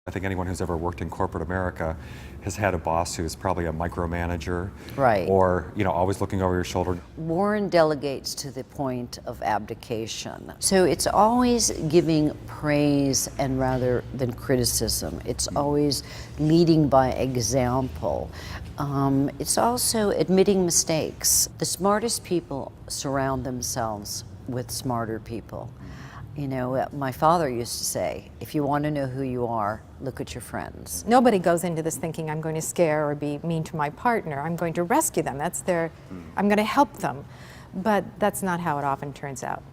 I think anyone who's ever worked in corporate America has had a boss who's probably a micromanager, Right. or always looking over your shoulder. Warren delegates to the point of abdication. So it's always giving praise and rather than criticism. It's always leading by example. It's also admitting mistakes. The smartest people surround themselves with smarter people. My father used to say, if you want to know who you are, look at your friends. Nobody goes into this thinking, I'm going to scare or be mean to my partner. I'm going to rescue them. I'm going to help them. But that's not how it often turns out.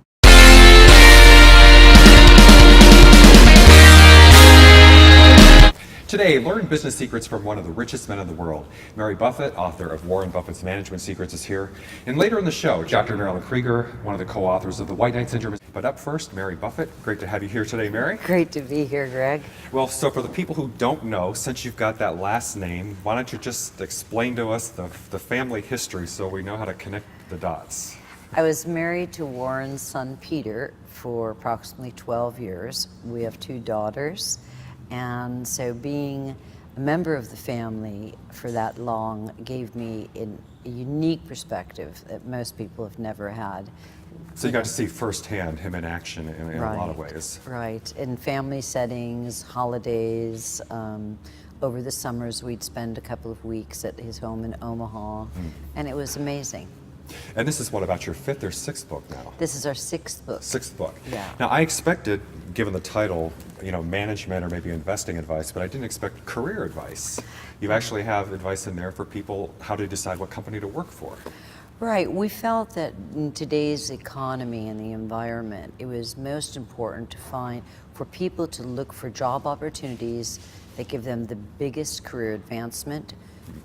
Today, learn business secrets from one of the richest men in the world. Mary Buffett, author of Warren Buffett's Management Secrets, is here. And later in the show, Dr. Marilyn Krieger, one of the co-authors of The White Knight Syndrome. But up first, Mary Buffett. Great to have you here today, Mary. Great to be here, Greg. Well, so for the people who don't know, since you've got that last name, why don't you just explain to us the family history so we know how to connect the dots? I was married to Warren's son, Peter, for approximately 12 years. We have 2 daughters. And so being a member of the family for that long gave me a unique perspective that most people have never had. So you got to see firsthand him in action in a lot of ways. Right, in family settings, holidays. Over the summers we'd spend a couple of weeks at his home in Omaha, and it was amazing. And this is what, about your 5th or 6th book now? This is our 6th book. 6th book. Yeah. Now I expected, given the title, management or maybe investing advice, but I didn't expect career advice. You actually have advice in there for people how to decide what company to work for. Right, we felt that in today's economy and the environment, it was most important for people to look for job opportunities that give them the biggest career advancement.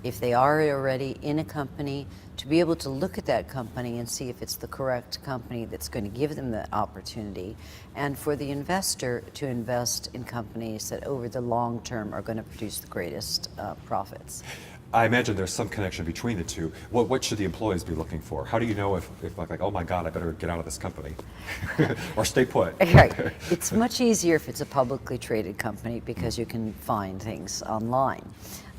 If they are already in a company, to be able to look at that company and see if it's the correct company that's going to give them that opportunity, and for the investor to invest in companies that over the long term are going to produce the greatest profits. I imagine there's some connection between the two. What should the employees be looking for? How do you know if like, oh my God, I better get out of this company or stay put? Right. It's much easier if it's a publicly traded company because you can find things online.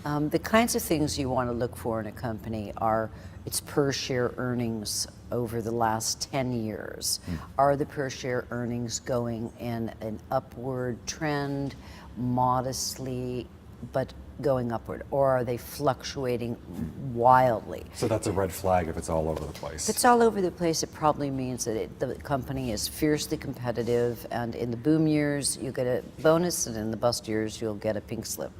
The kinds of things you want to look for in a company are its per share earnings over the last 10 years. Are the per share earnings going in an upward trend, modestly, but going upward, or are they fluctuating wildly? So that's a red flag if it's all over the place. If it's all over the place, it probably means that the company is fiercely competitive, and in the boom years you get a bonus, and in the bust years you'll get a pink slip.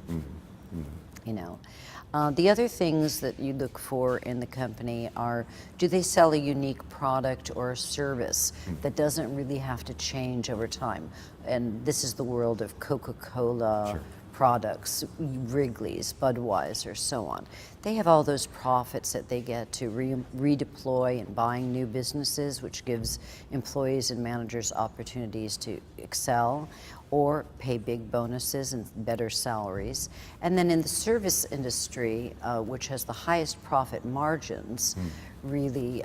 The other things that you look for in the company are, do they sell a unique product or a service that doesn't really have to change over time? And this is the world of Coca-Cola, Sure. products, Wrigley's, Budweiser, so on. They have all those profits that they get to redeploy in buying new businesses, which gives employees and managers opportunities to excel or pay big bonuses and better salaries. And then in the service industry, which has the highest profit margins, really,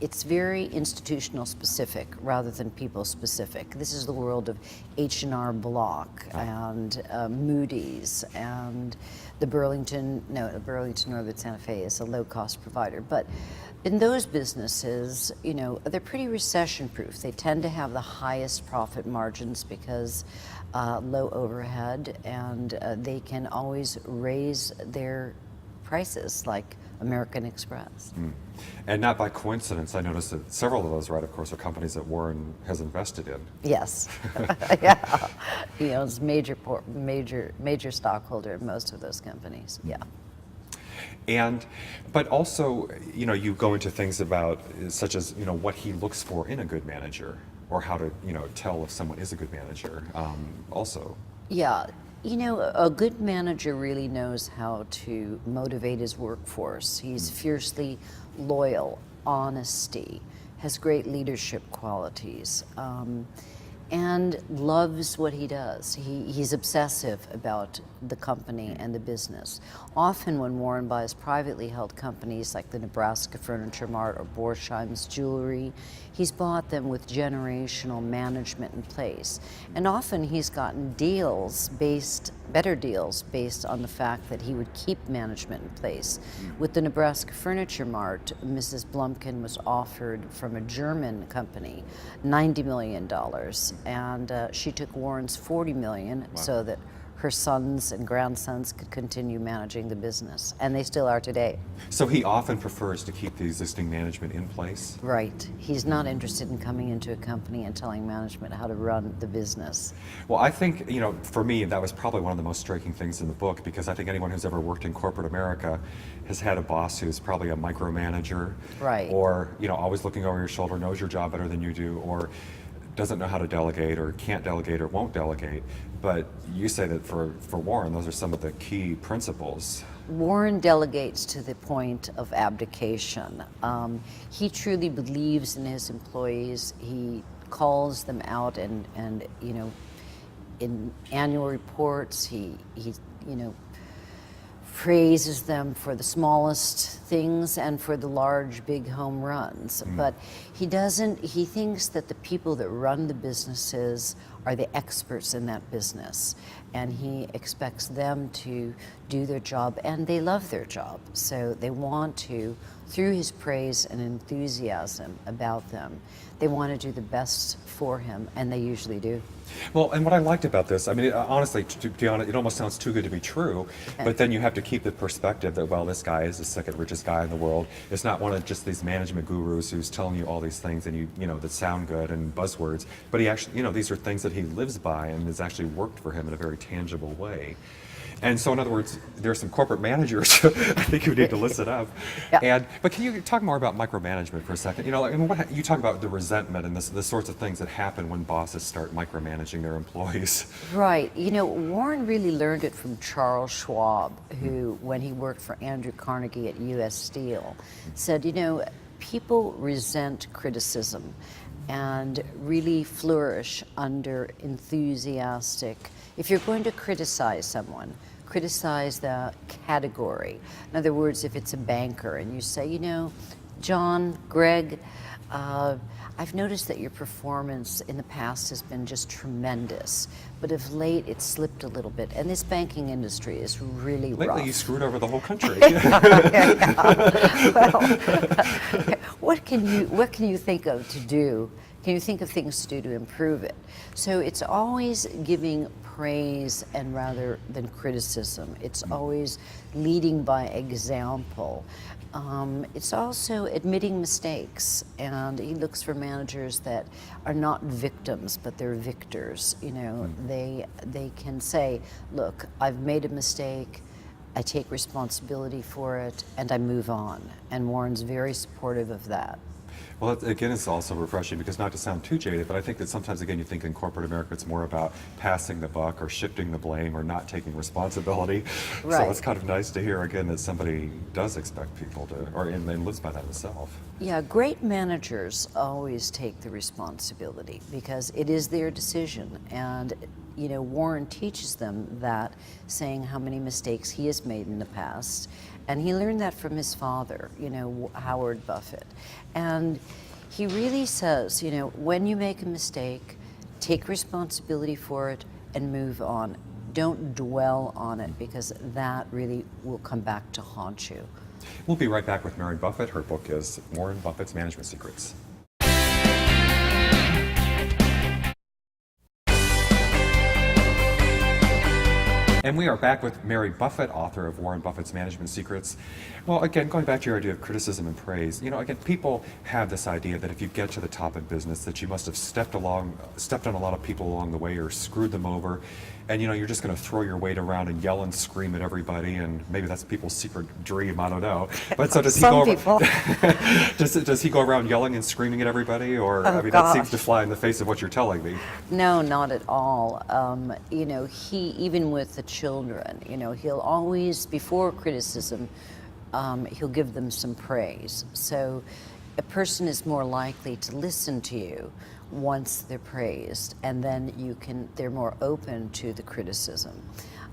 it's very institutional specific rather than people specific. This is the world of H&R Block and Moody's and the Burlington Northern Santa Fe is a low-cost provider. But in those businesses, they're pretty recession-proof. They tend to have the highest profit margins because low overhead, and they can always raise their prices, like American Express. And not by coincidence, I noticed that several of those, of course, are companies that Warren has invested in. Yes, yeah. He owns major stockholder in most of those companies. Yeah. But also, you go into things about, such as, what he looks for in a good manager, or how to, tell if someone is a good manager, also. Yeah. A good manager really knows how to motivate his workforce. He's fiercely loyal, honesty, has great leadership qualities, and loves what he does. He's obsessive about the company and the business. Often when Warren buys privately held companies like the Nebraska Furniture Mart or Borsheim's Jewelry, he's bought them with generational management in place. And often he's gotten deals based better deals based on the fact that he would keep management in place. With the Nebraska Furniture Mart, Mrs. Blumkin was offered from a German company $90 million, and she took Warren's $40 million so that her sons and grandsons could continue managing the business, and they still are today. So he often prefers to keep the existing management in place? Right. He's not interested in coming into a company and telling management how to run the business. Well, I think, for me, that was probably one of the most striking things in the book, because I think anyone who's ever worked in corporate America has had a boss who's probably a micromanager. Right. Or, always looking over your shoulder, knows your job better than you do, or doesn't know how to delegate, or can't delegate, or won't delegate. But you say that for Warren, those are some of the key principles. Warren delegates to the point of abdication. He truly believes in his employees. He calls them out, and in annual reports, he praises them for the smallest things and for the large, big home runs. But he thinks that the people that run the businesses are the experts in that business, and he expects them to do their job, and they love their job. So they want to, through his praise and enthusiasm about them, they want to do the best for him, and they usually do. Well, and what I liked about this, honestly, to be honest, it almost sounds too good to be true, but then you have to keep the perspective that, well, this guy is the second richest guy in the world. It's not one of just these management gurus who's telling you all these things and that sound good and buzzwords, but he actually, these are things that he lives by and has actually worked for him in a very tangible way. And so, in other words, there's some corporate managers I think who need to listen up. Yeah. But can you talk more about micromanagement for a second? You talk about the resentment and the sorts of things that happen when bosses start micromanaging their employees. Right. Warren really learned it from Charles Schwab, who, when he worked for Andrew Carnegie at U.S. Steel, said, people resent criticism and really flourish under enthusiastic. If you're going to criticize someone, criticize the category. In other words, if it's a banker and you say, John, Greg, I've noticed that your performance in the past has been just tremendous, but of late it's slipped a little bit, and this banking industry is really rough. Lately you screwed over the whole country. Well, what can you think of to do? Can you think of things to do to improve it? So it's always giving praise and rather than criticism. It's always leading by example. It's also admitting mistakes, and he looks for managers that are not victims, but they're victors. They can say, look, I've made a mistake, I take responsibility for it, and I move on. And Warren's very supportive of that. Well, again, it's also refreshing because, not to sound too jaded, but I think that sometimes, again, you think in corporate America it's more about passing the buck or shifting the blame or not taking responsibility. Right. So it's kind of nice to hear, again, that somebody does expect people to, and lives by that himself. Yeah, great managers always take the responsibility because it is their decision. And, Warren teaches them that, saying how many mistakes he has made in the past. And he learned that from his father, Howard Buffett. And he really says, when you make a mistake, take responsibility for it and move on. Don't dwell on it, because that really will come back to haunt you. We'll be right back with Mary Buffett. Her book is Warren Buffett's Management Secrets. And we are back with Mary Buffett, author of Warren Buffett's Management Secrets. Well, again, going back to your idea of criticism and praise, again, people have this idea that if you get to the top of business, that you must have stepped on a lot of people along the way or screwed them over, and you're just going to throw your weight around and yell and scream at everybody, and maybe that's people's secret dream, I don't know. But so does he Some go people. does he go around yelling and screaming at everybody, or that gosh. seems to fly in the face of what you're telling me. No, not at all. He, even with the children, he'll always, before criticism, he'll give them some praise. So a person is more likely to listen to you once they're praised, and then they're more open to the criticism.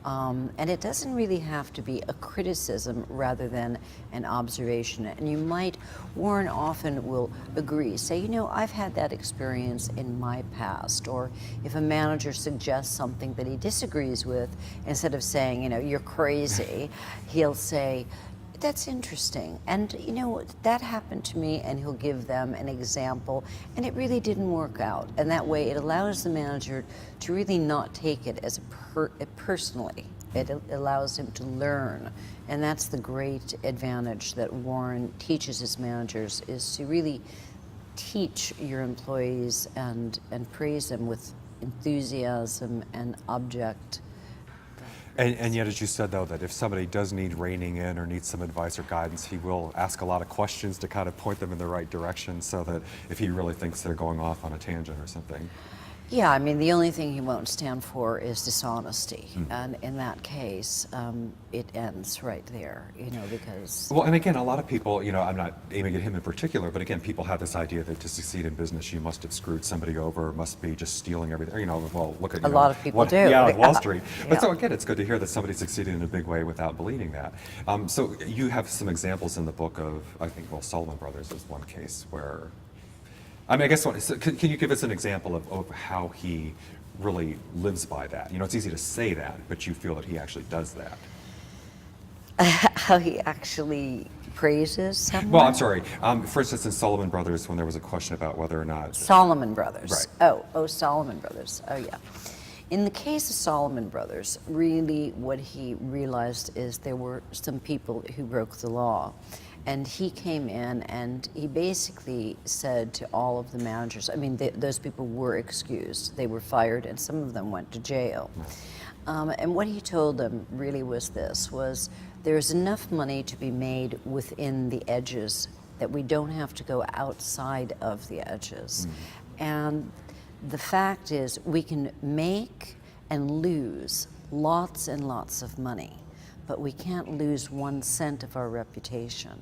And it doesn't really have to be a criticism rather than an observation. And you might, Warren often will agree, say, you know, I've had that experience in my past. Or if a manager suggests something that he disagrees with, instead of saying, you know, you're crazy, he'll say, that's interesting. And, you know, that happened to me, and he'll give them an example, and it really didn't work out. And that way it allows the manager to really not take it as personally. It allows him to learn. And that's the great advantage that Warren teaches his managers, is to really teach your employees and praise them with enthusiasm and object. And yet, as you said, though, that if somebody does need reining in or needs some advice or guidance, he will ask a lot of questions to kind of point them in the right direction, so that if he really thinks they're going off on a tangent or something. Yeah, I mean, the only thing he won't stand for is dishonesty. And in that case, it ends right there, you know, because... Well, and again, a lot of people, you know, I'm not aiming at him in particular, but again, people have this idea that to succeed in business, you must have screwed somebody over, must be just stealing everything. You know, well, look at... A lot of people do. Yeah, with Wall Street. But Yeah. so again, it's good to hear that somebody succeeded in a big way without believing that. So you have some examples in the book of, I think, well, Solomon Brothers is one case where... I mean, I guess, so can you give us an example of how he really lives by that? You know, it's easy to say that, but you feel that he actually does that. How he actually praises someone? Well, I'm sorry. For instance, in Solomon Brothers, when there was a question about whether or not... Solomon Brothers. Right. Oh, Solomon Brothers. Oh, yeah. In the case of Solomon Brothers, really what he realized is there were some people who broke the law. And he came in and he basically said to all of the managers, I mean, those people were excused. They were fired, and some of them went to jail. And what he told them really was this, was there's enough money to be made within the edges that we don't have to go outside of the edges. And the fact is, we can make and lose lots and lots of money, but we can't lose 1 cent of our reputation.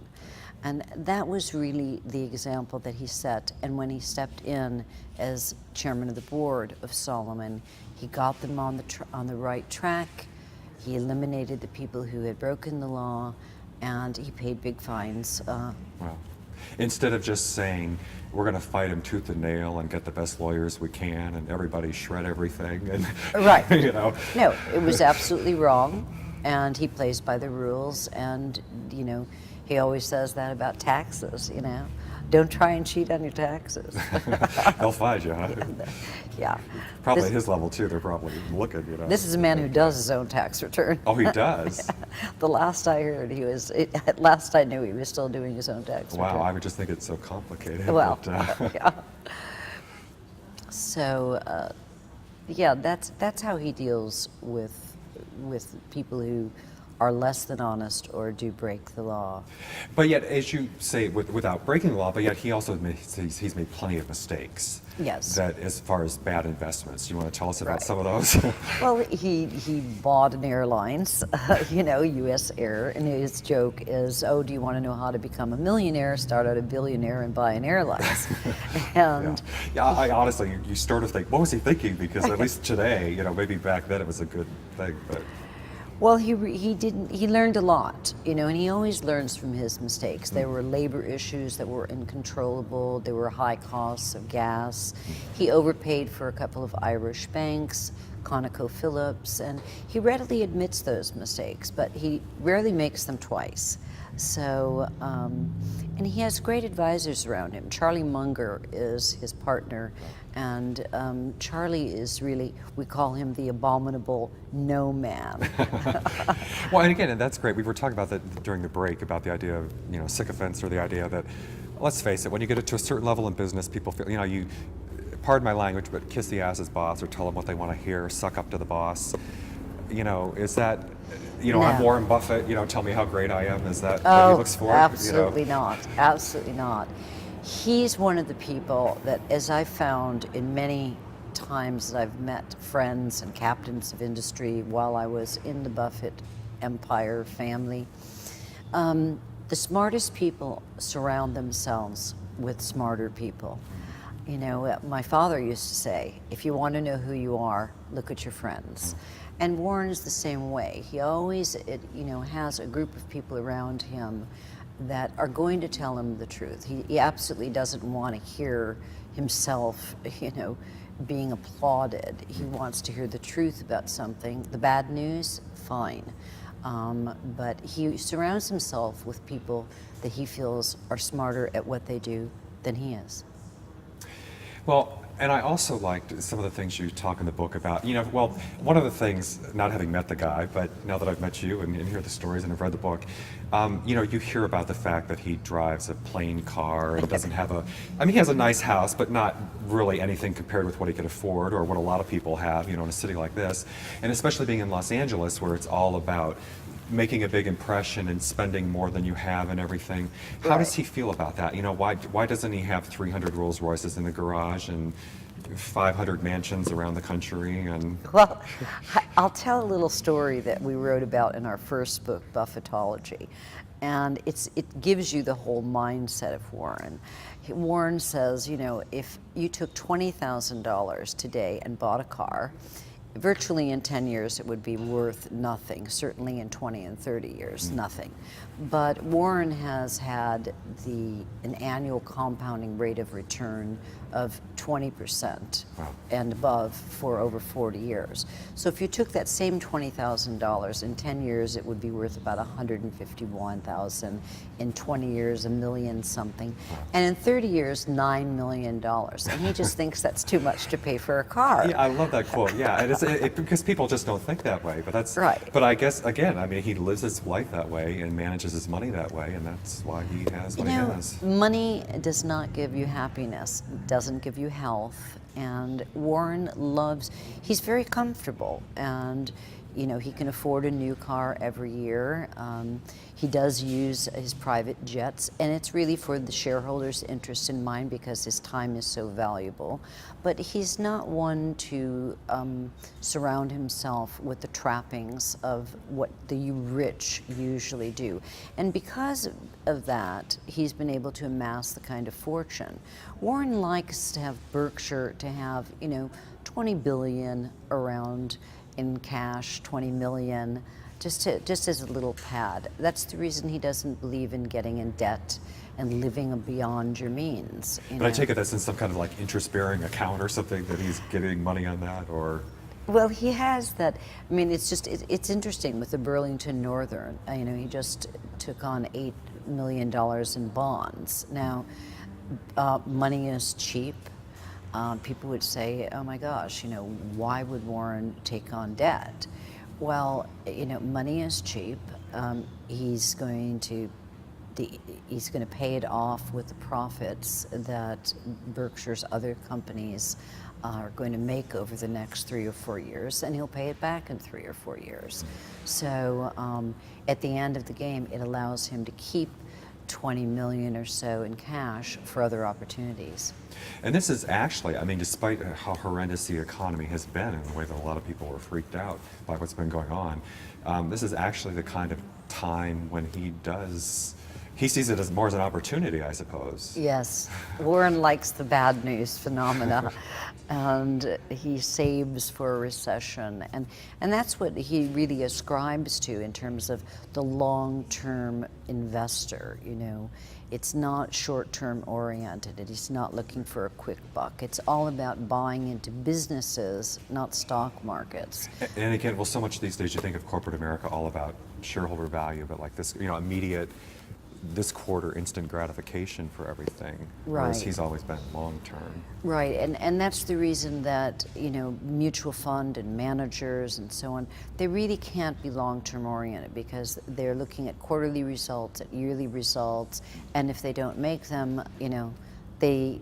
And that was really the example that he set. And when he stepped in as chairman of the board of Solomon, he got them on the right track. He eliminated the people who had broken the law, and he paid big fines. Wow. Instead of just saying, we're going to fight him tooth and nail and get the best lawyers we can, and everybody shred everything, and Right. you know. No, it was absolutely wrong, and he plays by the rules. And you know, he always says that about taxes. You know, don't try and cheat on your taxes. They'll find you, huh? Yeah. Probably This- at his level too. They're probably looking, you know. This is a man who does his own tax return. Oh, he does? The last I heard, last I knew, he was still doing his own tax return. Wow, I would just think it's so complicated. Well, but, yeah. So, yeah, that's how he deals with people who are less than honest or do break the law. But yet, as you say, without breaking the law, but yet he also he's made plenty of mistakes. Yes. That as far as bad investments, you want to tell us about Right. some of those? Well, he bought an airlines, you know, U.S. Air, and his joke is, oh, do you want to know how to become a millionaire? Start out a billionaire and buy an airlines. And yeah, I honestly, you start to think, what was he thinking? Because at least today, you know, maybe back then it was a good thing, but... well, he learned a lot, you know, and he always learns from his mistakes. There were labor issues that were uncontrollable. There were high costs of gas. He overpaid for a couple of Irish banks, ConocoPhillips, and he readily admits those mistakes, but he rarely makes them twice. So, and he has great advisors around him. Charlie Munger is his partner, and Charlie is really, we call him the abominable no man. Well, and again, and that's great. We were talking about that during the break, about the idea of, you know, sycophants, or the idea that, let's face it, when you get to a certain level in business, people feel, you know, you, pardon my language, but kiss the ass's boss or tell them what they want to hear, suck up to the boss. You know, is that, you know, I'm No. Warren Buffett, you know, tell me how great I am. Is that what he looks for? Absolutely You know? not. Absolutely not. He's one of the people that, as I found in many times that I've met friends and captains of industry while I was in the Buffett empire family, the smartest people surround themselves with smarter people. You know, my father used to say, if you want to know who you are, look at your friends. And Warren's the same way. He always, has a group of people around him that are going to tell him the truth. He absolutely doesn't want to hear himself, being applauded. He wants to hear the truth about something. The bad news, fine. But he surrounds himself with people that he feels are smarter at what they do than he is. Well, and I also liked some of the things you talk in the book about, one of the things, not having met the guy, but now that I've met you and hear the stories and have read the book, you hear about the fact that he drives a plain car and doesn't have he has a nice house, but not really anything compared with what he could afford or what a lot of people have, in a city like this. And especially being in Los Angeles, where it's all about making a big impression and spending more than you have and everything. How does he feel about that? Why doesn't he have 300 Rolls Royces in the garage and 500 mansions around the country? And well, I'll tell a little story that we wrote about in our first book, Buffettology, and it gives you the whole mindset of Warren. Warren says, if you took $20,000 today and bought a car, virtually in 10 years it would be worth nothing, certainly in 20 and 30 years, nothing. But Warren has had an annual compounding rate of return of 20% and above for over 40 years. So if you took that same $20,000, in 10 years it would be worth about $151,000, in 20 years $1 million something, and in 30 years $9 million. And he just thinks that's too much to pay for a car. yeah, I love that quote. Yeah, and it's because people just don't think that way. But that's right. But I guess again, he lives his life that way and manages his money that way, and that's why he has what he has. Money does not give you happiness, doesn't give you health, and Warren he's very comfortable, and he can afford a new car every year. He does use his private jets, and it's really for the shareholders' interest in mind because his time is so valuable. But he's not one to surround himself with the trappings of what the rich usually do. And because of that, he's been able to amass the kind of fortune. Warren likes to have Berkshire to have, 20 billion around in cash, 20 million, just as a little pad. That's the reason he doesn't believe in getting in debt and living beyond your means. But I take it that's in some kind of interest-bearing account or something that he's getting money on that, or? Well, he has that. It's interesting with the Burlington Northern. He just took on $8 million in bonds. Now, money is cheap. People would say, oh my gosh, why would Warren take on debt? Well, money is cheap. He's going to pay it off with the profits that Berkshire's other companies are going to make over the next 3 or 4 years, and he'll pay it back in 3 or 4 years. So at the end of the game, it allows him to keep 20 million or so in cash for other opportunities. And this is actually, despite how horrendous the economy has been and the way that a lot of people were freaked out by what's been going on, this is actually the kind of time when he sees it as more as an opportunity, I suppose. Yes, Warren likes the bad news phenomena, and he saves for a recession, and that's what he really ascribes to in terms of the long-term investor. It's not short-term oriented. He's not looking for a quick buck. It's all about buying into businesses, not stock markets. And again, so much these days you think of corporate America all about shareholder value, but like this, immediate, this quarter instant gratification for everything. Right. Whereas he's always been long-term. Right, and that's the reason that, mutual fund and managers and so on, they really can't be long-term oriented because they're looking at quarterly results, at yearly results, and if they don't make them, they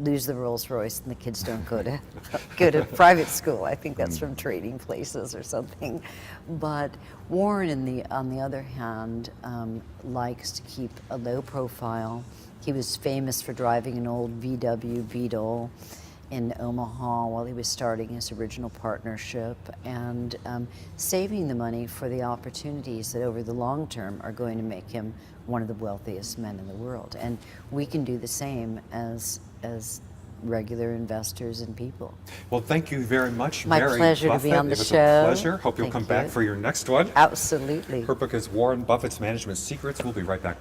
lose the Rolls Royce and the kids don't go to private school. I think that's from Trading Places or something. But Warren, on the other hand, likes to keep a low profile. He was famous for driving an old VW Beetle in Omaha while he was starting his original partnership, and saving the money for the opportunities that over the long term are going to make him one of the wealthiest men in the world. And we can do the same as regular investors and people. Well, thank you very much, My Mary pleasure to Buffett. be on the It was show. a pleasure. Hope you'll Thank come you. back for your next one. Absolutely. Her book is Warren Buffett's Management Secrets. We'll be right back.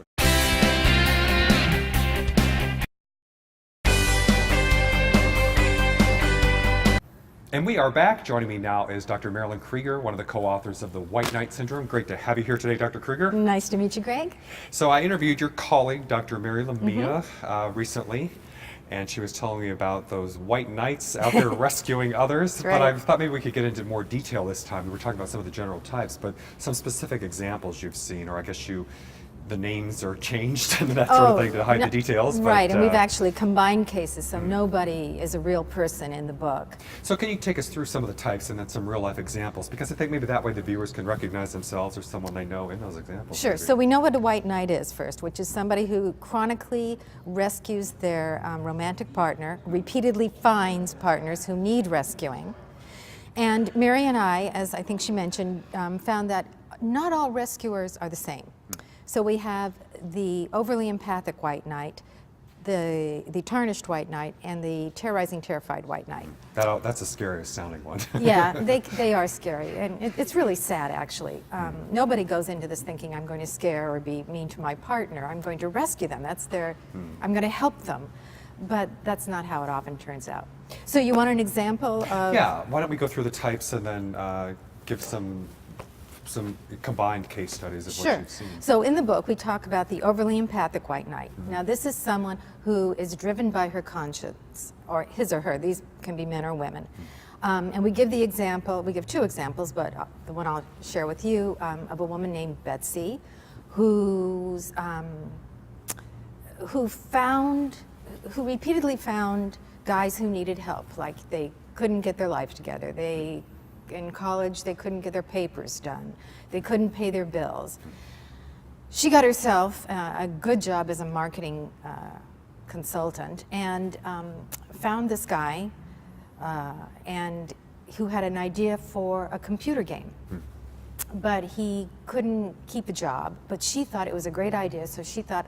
And we are back. Joining me now is Dr. Marilyn Krieger, one of the co-authors of the White Knight Syndrome. Great to have you here today, Dr. Krieger. Nice to meet you, Greg. So I interviewed your colleague, Dr. Mary Lamia, recently, and she was telling me about those white knights out there rescuing others. Right. But I thought maybe we could get into more detail this time. We were talking about some of the general types, but some specific examples you've seen, or I guess the names are changed and that sort of thing to hide the details. Right, but, and we've actually combined cases, so nobody is a real person in the book. So can you take us through some of the types and then some real life examples? Because I think maybe that way the viewers can recognize themselves or someone they know in those examples. Sure, maybe. so we know what a white knight is first, which is somebody who chronically rescues their romantic partner, repeatedly finds partners who need rescuing. And Mary and I, as I think she mentioned, found that not all rescuers are the same. So we have the overly empathic white knight, the tarnished white knight, and the terrorizing, terrified white knight. That's the scariest sounding one. Yeah, they are scary, and it's really sad, actually. Nobody goes into this thinking, I'm going to scare or be mean to my partner. I'm going to rescue them. I'm going to help them. But that's not how it often turns out. So you want an example of... Yeah, why don't we go through the types and then give some combined case studies of what you've seen. So in the book, we talk about the overly empathic white knight. Now, this is someone who is driven by her conscience, or his or her. These can be men or women. And we give two examples, but the one I'll share with you, of a woman named Betsy, who repeatedly found guys who needed help, like they couldn't get their life together. In college, they couldn't get their papers done. They couldn't pay their bills. She got herself a good job as a marketing consultant and found this guy and who had an idea for a computer game. But he couldn't keep a job, but she thought it was a great idea, so she thought,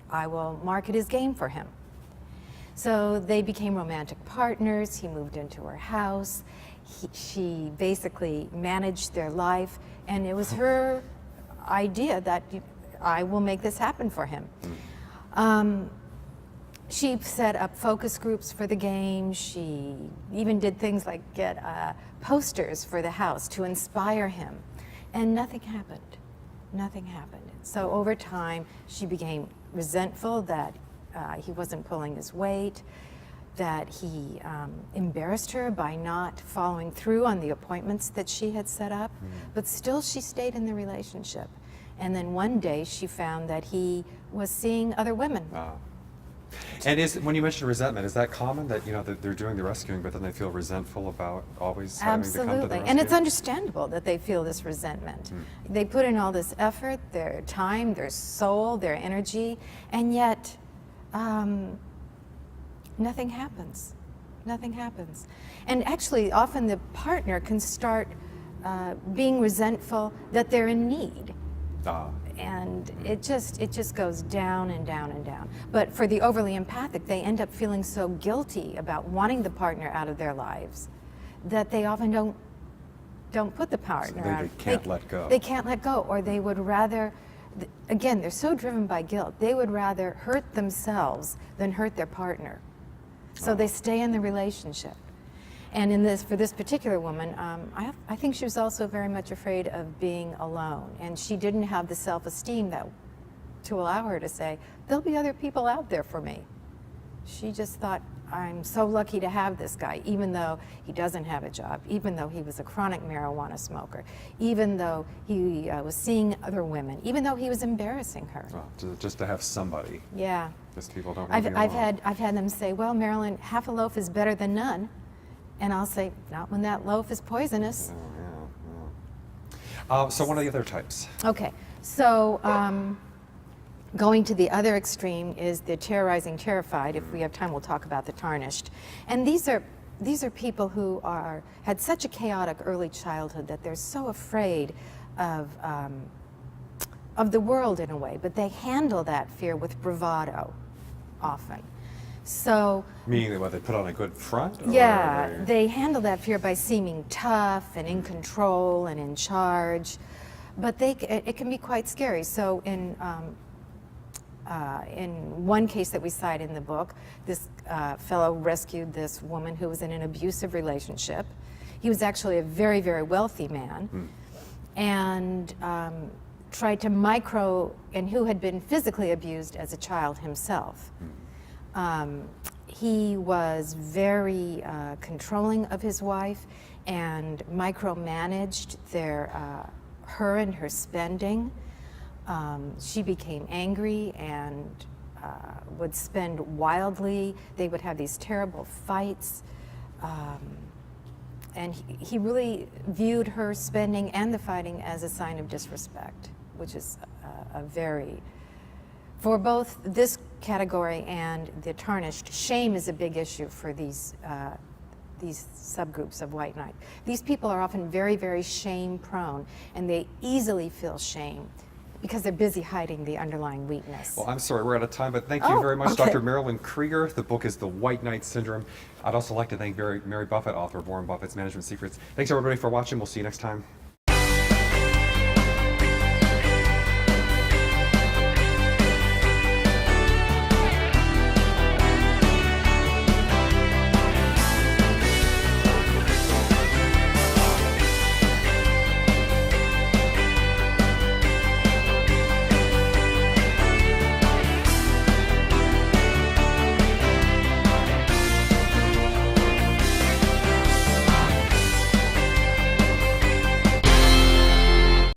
I will market his game for him. So they became romantic partners. He moved into her house. She basically managed their life, and it was her idea that I will make this happen for him. She set up focus groups for the game. She even did things like get posters for the house to inspire him, and nothing happened. Nothing happened. So over time, she became resentful that he wasn't pulling his weight, that he embarrassed her by not following through on the appointments that she had set up, but still she stayed in the relationship. And then one day she found that he was seeing other women. Wow. And when you mention resentment, is that common that that they're doing the rescuing, but then they feel resentful about always having to come to the Absolutely, rescue? and it's understandable that they feel this resentment. They put in all this effort, their time, their soul, their energy, and yet nothing happens. Nothing happens. And actually, often the partner can start being resentful that they're in need. And it just goes down and down and down. But for the overly empathic, they end up feeling so guilty about wanting the partner out of their lives that they often don't put the partner out. They can't let go. They can't let go, or they would rather, again, they're so driven by guilt, they would rather hurt themselves than hurt their partner. So they stay in the relationship. And for this particular woman, I think she was also very much afraid of being alone. And she didn't have the self-esteem to allow her to say, there'll be other people out there for me. She just thought, I'm so lucky to have this guy, even though he doesn't have a job, even though he was a chronic marijuana smoker, even though he was seeing other women, even though he was embarrassing her. Well, just to have somebody. Yeah. Just people don't want to be alone. I've had them say, well, Marilyn, half a loaf is better than none. And I'll say, not when that loaf is poisonous. So one of the other types. Okay, so going to the other extreme is the terrorizing, terrified. If we have time, we'll talk about the tarnished. And these are people who had such a chaotic early childhood that they're so afraid of the world in a way, but they handle that fear with bravado often. So Meaning what, they put on a good front? Or yeah, they handle that fear by seeming tough and in control and in charge, but it can be quite scary. So in one case that we cite in the book, this fellow rescued this woman who was in an abusive relationship. He was actually a very, very wealthy man, and tried to and who had been physically abused as a child himself. He was very controlling of his wife and micromanaged her and her spending. She became angry and would spend wildly. They would have these terrible fights. And he really viewed her spending and the fighting as a sign of disrespect, which is for both this category and the tarnished, shame is a big issue for these subgroups of white knight. These people are often very, very shame prone, and they easily feel shame because they're busy hiding the underlying weakness. Well, I'm sorry, we're out of time, but thank you very much, okay. Dr. Marilyn Krieger. The book is The White Knight Syndrome. I'd also like to thank Mary Buffett, author of Warren Buffett's Management Secrets. Thanks, everybody, for watching. We'll see you next time.